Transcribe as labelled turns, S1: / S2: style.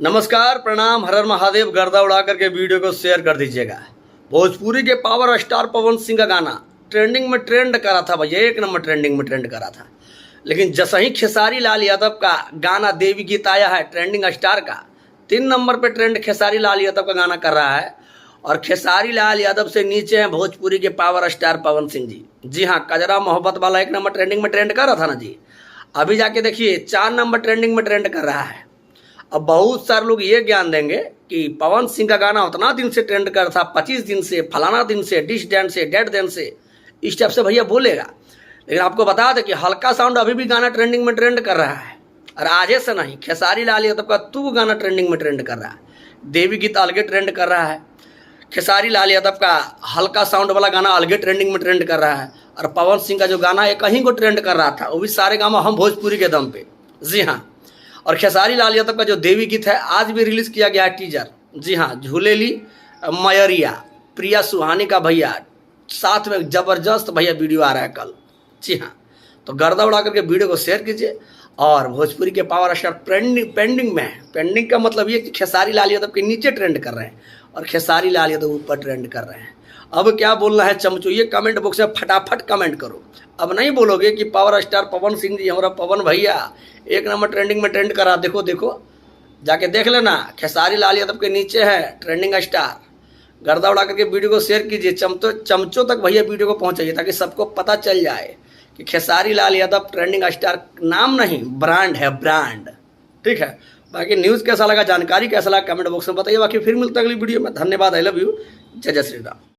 S1: नमस्कार, प्रणाम, हर हर महादेव। गर्दा उड़ा करके वीडियो को शेयर कर दीजिएगा। भोजपुरी के पावर स्टार पवन सिंह का गाना ट्रेंडिंग में ट्रेंड करा था भैया, एक नंबर ट्रेंडिंग में ट्रेंड करा था। लेकिन जैसे ही खेसारी लाल यादव का गाना देवी गीत आया है ट्रेंडिंग स्टार का, 3 नंबर पे ट्रेंड खेसारी लाल यादव का गाना कर रहा है। और खेसारी लाल यादव से नीचे हैं भोजपुरी के पावर स्टार पवन सिंह जी। जी हाँ, कजरा मोहब्बत वाला 1 नंबर ट्रेंडिंग में ट्रेंड कर रहा था ना जी। अभी जाके देखिए 4 नंबर ट्रेंडिंग में ट्रेंड कर रहा है। अब बहुत सारे लोग ये ज्ञान देंगे कि पवन सिंह का गाना उतना दिन से ट्रेंड कर था, 25 दिन से, फलाना दिन से, डिश डैन से, डेड दिन से, इस टाइप से भैया बोलेगा। लेकिन आपको बता दें कि हल्का साउंड अभी भी गाना ट्रेंडिंग में ट्रेंड कर रहा है। और आजे से नहीं, खेसारी लाल यादव का तू गाना ट्रेंडिंग में ट्रेंड कर रहा है। देवी गीत अलगे ट्रेंड कर रहा है। खेसारी लाल यादव का हल्का साउंड वाला गाना अलगे ट्रेंडिंग में ट्रेंड कर रहा है। और पवन सिंह का जो गाना है कहीं को ट्रेंड कर रहा था, वो भी सारे गाना हम भोजपुरी के दम पे। जी हाँ, और खेसारी लाल यादव का जो देवी गीत है आज भी रिलीज किया गया है टीजर। जी हाँ, झूलेली मयरिया, प्रिया सुहानी का भैया साथ में जबरदस्त भैया वीडियो आ रहा है कल। जी हाँ, तो गर्दा उड़ा करके वीडियो को शेयर कीजिए। और भोजपुरी के पावर स्टार पेंडिंग में है। पेंडिंग का मतलब ये कि खेसारी लाल यादव के नीचे ट्रेंड कर रहे हैं और खेसारी लाल यादव ऊपर ट्रेंड कर रहे हैं। अब क्या बोलना है चमचो, ये कमेंट बॉक्स में फटाफट कमेंट करो। अब नहीं बोलोगे कि पावर स्टार पवन सिंह जी, हमारा पवन भैया 1 नंबर ट्रेंडिंग में ट्रेंड करा। देखो देखो, जाके देख लेना, खेसारी लाल यादव के नीचे है ट्रेंडिंग स्टार। गर्दा उड़ा करके वीडियो को शेयर कीजिए, चमचों तक भैया वीडियो को पहुँचाइए, ताकि सबको पता चल जाए कि खेसारी लाल यादव ट्रेंडिंग स्टार नाम नहीं, ब्रांड है, ब्रांड। ठीक है, बाकी न्यूज़ कैसा लगा, जानकारी कैसा लगा, कमेंट बॉक्स में बताइए। बाकी फिर मिलते हैं अगली वीडियो में। धन्यवाद, आई लव यू, जय जय श्री राम।